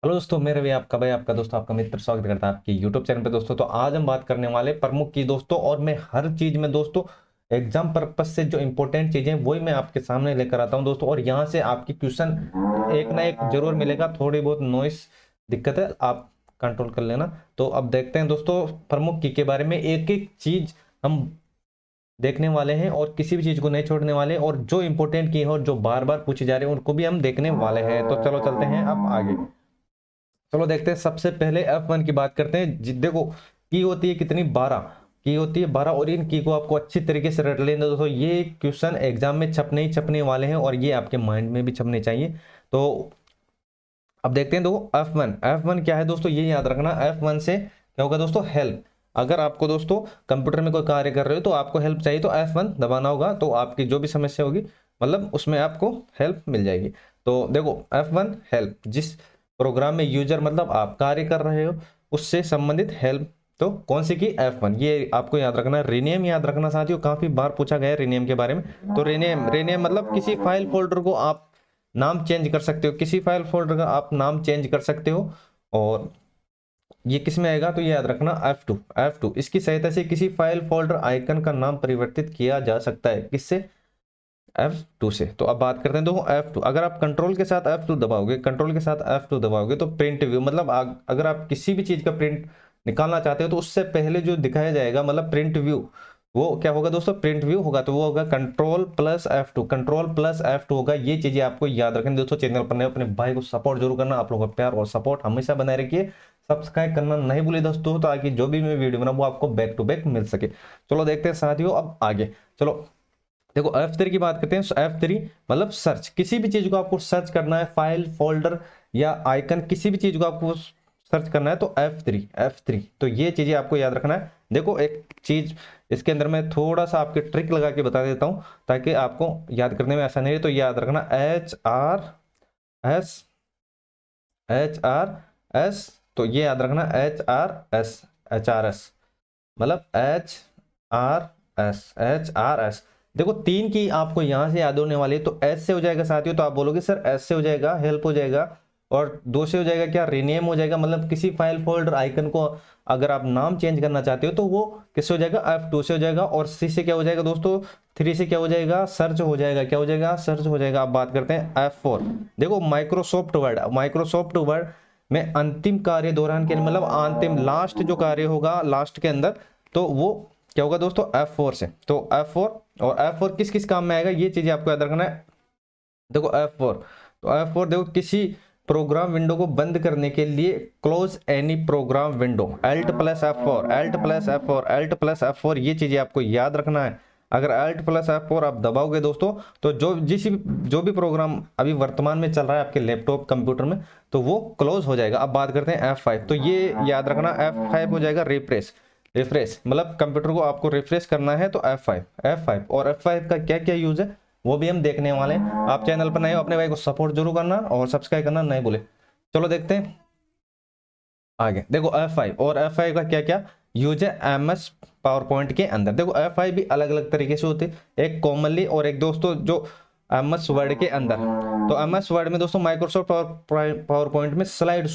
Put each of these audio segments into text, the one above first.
Hello दोस्तों, मेरा भी आपका भाई, आपका दोस्त, आपका मित्र स्वागत करता है आपके यूट्यूब चैनल पे। दोस्तों तो आज हम बात करने वाले प्रमुख की दोस्तों, और मैं हर चीज में दोस्तों एग्जाम पर्पज से जो इंपॉर्टेंट चीजें वही मैं आपके सामने लेकर आता हूं दोस्तों। और यहाँ से आपकी क्वेश्चन एक ना एक जरूर मिलेगा। थोड़ी बहुत नॉइस दिक्कत है, आप कंट्रोल कर लेना। तो अब देखते हैं दोस्तों प्रमुख की के बारे में, एक एक चीज हम देखने वाले हैं और किसी भी चीज को नहीं छोड़ने वाले, और जो इंपॉर्टेंट की है और जो बार बार पूछी जा रही है उनको भी हम देखने वाले हैं। तो चलो चलते हैं अब आगे। चलो देखते हैं, सबसे पहले F1 की बात करते हैं। देखो की होती है कितनी, 12 की होती है, 12। और इन की को आपको अच्छी तरीके से रट लेना दोस्तों। ये क्वेश्चन एग्जाम में छपने ही छपने वाले हैं और ये आपके माइंड में भी छपने चाहिए। तो अब देखते हैं। देखो F1 क्या है दोस्तों, ये याद रखना। F1 से क्या होगा दोस्तों, हेल्प। अगर आपको दोस्तों कंप्यूटर में कोई कार्य कर रहे हो तो आपको हेल्प चाहिए तो F1 दबाना होगा, तो आपकी जो भी समस्या होगी मतलब उसमें आपको हेल्प मिल जाएगी। तो देखो F1 हेल्प, जिस प्रोग्राम में यूजर मतलब आप कार्य कर रहे हो उससे संबंधित हेल्प। तो कौन सी की, F1। ये आपको याद रखना। रीनेम याद रखना साथियों, काफी बार पूछा गया है रीनेम के बारे में। तो रीनेम रीनेम मतलब किसी फाइल फोल्डर को आप नाम चेंज कर सकते हो, किसी फाइल फोल्डर का आप नाम चेंज कर सकते हो। और ये किस में आएगा, तो ये याद रखना F2। इसकी सहायता से किसी फाइल फोल्डर आइकन का नाम परिवर्तित किया जा सकता है, किससे, F2 से। तो अब बात करते हैं देखो F2। अगर आप कंट्रोल के साथ F2 दबाओगे, कंट्रोल के साथ F2 दबाओगे तो प्रिंट व्यू मतलब अगर आप किसी भी चीज का प्रिंट निकालना चाहते हो तो उससे पहले जो दिखाया जाएगा मतलब प्रिंट व्यू, वो क्या होगा दोस्तों, प्रिंट व्यू होगा। तो वो होगा कंट्रोल+F2, कंट्रोल+F2 होगा। ये चीजें आपको याद रखनी दोस्तों। चैनल पर नए अपने भाई को सपोर्ट जरूर करना, आप लोगों का प्यार और सपोर्ट हमेशा बनाए रखिए। सब्सक्राइब करना नहीं भूलिए दोस्तों, ताकि जो भी मैं वीडियो बनाऊं वो आपको बैक टू बैक मिल सके। चलो देखते हैं साथियों अब आगे। चलो देखो F3 की बात करते हैं। F3 मतलब सर्च, किसी भी चीज को आपको सर्च करना है, फाइल फोल्डर या आइकन, किसी भी चीज को आपको सर्च करना है तो F3। तो ये चीजें आपको याद रखना है। देखो एक चीज इसके अंदर मैं थोड़ा सा आपके ट्रिक लगा के बता देता हूं ताकि आपको याद करने में आसानी रहे। तो याद रखना H R S, H R S। तो ये याद रखना H R S मतलब H R S। देखो तीन की आपको यहां से याद होने वाली है, तो एस से हो जाएगा साथियों। तो आप बोलोगे सर एस से हो जाएगा, हेल्प हो जाएगा। और दो से हो जाएगा क्या, रीनेम हो जाएगा। मतलब किसी फाइल फोल्डर आइकन को अगर आप नाम चेंज करना चाहते हो तो वो किससे हो जाएगा, F2 से हो जाएगा। और सी से क्या हो जाएगा दोस्तों, 3 से क्या हो जाएगा, सर्च हो जाएगा। क्या हो जाएगा, सर्च हो जाएगा। अब बात करते हैं F4। देखो माइक्रोसॉफ्ट वर्ड में अंतिम कार्य दौरान के मतलब अंतिम लास्ट जो कार्य होगा लास्ट के अंदर, तो वो क्या होगा दोस्तों, F4 से। तो F4, और F4 किस किस काम में आएगा ये चीजें आपको याद रखना है। देखो F4, तो F4 देखो किसी प्रोग्राम विंडो को बंद करने के लिए close any programme window, Alt+F4, Alt+F4, Alt+F4, ये चीजें आपको याद रखना है। अगर Alt+F4 आप दबाओगे दोस्तों तो जो भी प्रोग्राम अभी वर्तमान में चल रहा है आपके लैपटॉप कंप्यूटर में तो वो क्लोज हो जाएगा। अब बात करते हैं F5। तो ये याद रखना F5 हो जाएगा रिफ्रेश। रिफ्रेश मतलब कंप्यूटर को आपको रिफ्रेश करना है तो F5। और F5 का क्या क्या यूज है वो भी हम देखने वाले हैं। आप चैनल पर नए हो अपने भाई को सपोर्ट जरूर करना और सब्सक्राइब करना नहीं भूले। चलो देखते हैं आगे। देखो F5, और F5 का क्या क्या यूज है MS पावर पॉइंट के अंदर। देखो F5 भी अलग अलग तरीके से होते हैं, एक कॉमनली और एक दोस्तों जो MS वर्ड के अंदर। तो MS वर्ड में दोस्तों माइक्रोसॉफ्ट पावर पॉइंट में स्लाइड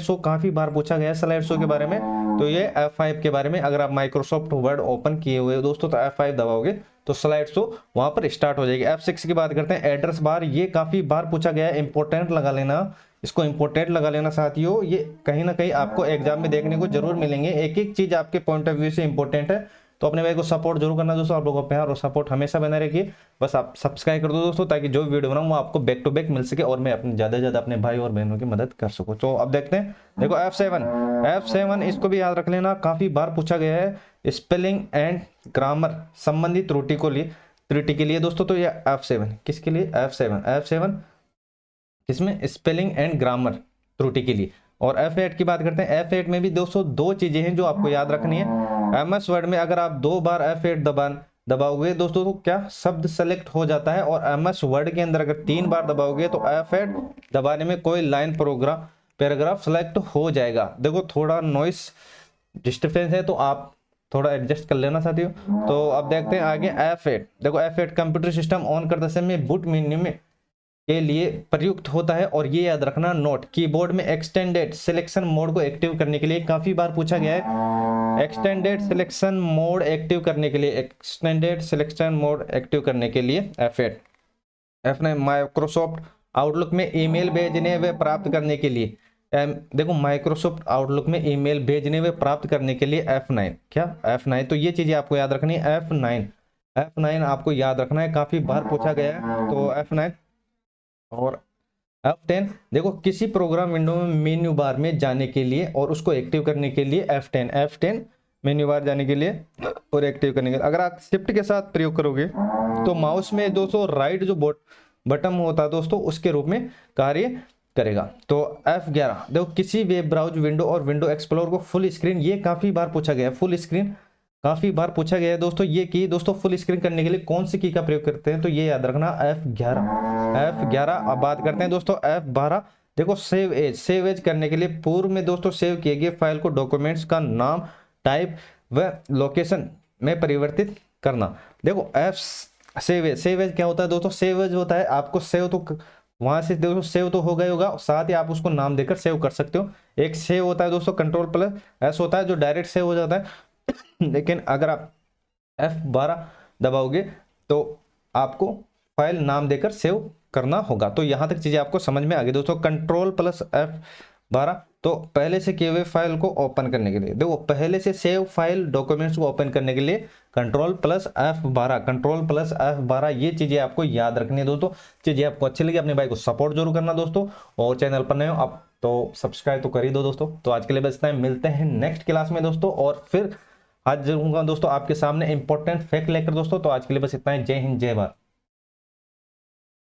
शो काफी बार पूछा गया है स्लाइड शो के बारे में। तो ये F5 के बारे में, अगर आप माइक्रोसॉफ्ट वर्ड ओपन किए हुए हो दोस्तों तो F5 दबाओगे तो स्लाइड शो वहां पर स्टार्ट हो जाएगी। F6 की बात करते हैं, एड्रेस बार। ये काफी बार पूछा गया है, इंपोर्टेंट लगा लेना, इसको इंपोर्टेंट लगा लेना साथियों। ये कहीं ना कहीं आपको एग्जाम में देखने को जरूर मिलेंगे, एक एक चीज आपके पॉइंट ऑफ व्यू से इंपॉर्टेंट है। तो अपने भाई को सपोर्ट जरूर करना दोस्तों, आप लोगों का प्यार और सपोर्ट हमेशा बना रखिए। बस आप सब्सक्राइब कर दो दोस्तों, ताकि जो भी वीडियो बनाऊं वो आपको बैक टू बैक मिल सके और मैं अपने ज्यादा से ज्यादा अपने भाई और बहनों की मदद कर सकूं। तो अब देखते हैं। देखो F7 इसको भी याद रख लेना, काफी बार पूछा गया है स्पेलिंग एंड ग्रामर संबंधी त्रुटि के लिए दोस्तों। तो ये F7 किसके लिए, F7 किसमें, स्पेलिंग एंड ग्रामर त्रुटि के लिए। और F8 की बात करते हैं। F8 में भी दोस्तों दो चीजें हैं जो आपको याद रखनी है। MS वर्ड में अगर आप 2 बार F8 दबाओगे दोस्तों तो क्या शब्द सेलेक्ट हो जाता है, और MS वर्ड के अंदर अगर 3 बार दबाओगे तो F8 दबाने में कोई लाइन पैराग्राफ सेलेक्ट हो जाएगा। देखो थोड़ा नॉइस डिस्टर्बेंस है तो आप थोड़ा एडजस्ट कर लेना साथियों। तो अब देखते हैं आगे F8। देखो F8 कंप्यूटर सिस्टम ऑन करते समय बूट मेन्यू में के लिए प्रयुक्त होता है। और ये याद रखना नोट, कीबोर्ड में एक्सटेंडेड सिलेक्शन मोड को एक्टिव करने के लिए काफी बार पूछा गया है। एक्सटेंडेड सिलेक्शन मोड एक्टिव करने के लिए, एक्सटेंडेड सिलेक्शन मोड एक्टिव करने के लिए F8। F9 माइक्रोसॉफ्ट आउटलुक में ईमेल भेजने व प्राप्त करने के लिए, देखो माइक्रोसॉफ्ट आउटलुक में ईमेल भेजने व प्राप्त करने के लिए F9, क्या F9। तो ये चीजें आपको याद रखनी है, F9 आपको याद रखना है, काफी बार पूछा गया है तो F9। और F10 देखो किसी प्रोग्राम विंडो में मेन्यू बार में जाने के लिए और उसको एक्टिव करने के लिए F10 मेन्यू बार जाने के लिए और एक्टिव करने के लिए। अगर आप शिफ्ट के साथ प्रयोग करोगे तो माउस में दोस्तों राइट जो बटन होता है दोस्तों उसके रूप में कार्य करेगा। तो F11 देखो किसी वेब ब्राउज विंडो और विंडो एक्सप्लोरर को फुल स्क्रीन, ये काफी बार पूछा गया है, फुल स्क्रीन काफी बार पूछा गया है दोस्तों। ये की दोस्तों फुल स्क्रीन करने के लिए कौन सी की का प्रयोग करते हैं, तो ये याद रखना F11। अब बात करते हैं दोस्तों F12। देखो सेव एज करने के लिए पूर्व में दोस्तों सेव किए गए फाइल को डॉक्यूमेंट्स का नाम, टाइप व लोकेशन में परिवर्तित करना। देखो सेव एज क्या होता है दोस्तों, सेव एज होता है आपको सेव तो वहां से दोस्तों सेव तो हो गया होगा, साथ ही आप उसको नाम देकर सेव कर सकते हो। एक सेव होता है दोस्तों Ctrl+S होता है जो डायरेक्ट सेव हो जाता है लेकिन अगर आप F12 दबाओगे तो आपको फाइल नाम देकर सेव करना होगा। तो यहां तक चीजें आपको समझ में आ गई दोस्तों। Ctrl+F12 तो पहले से किए हुए फाइल को ओपन करने के लिए, देखो पहले से सेव फाइल डॉक्यूमेंट्स को ओपन करने के लिए Ctrl+F12 ये चीजें आपको याद रखनी है दोस्तों। चीजें आपको अच्छी लगी अपने भाई को सपोर्ट जरूर करना दोस्तों, और चैनल पर नए हो आप तो सब्सक्राइब तो कर ही दो दोस्तों। तो आज के लिए बस इतना ही, मिलते हैं नेक्स्ट क्लास में दोस्तों, और फिर आज जाऊंगा दोस्तों आपके सामने इंपॉर्टेंट फैक्ट लेकर दोस्तों। तो आज के लिए बस इतना ही, जय हिंद जय भारत।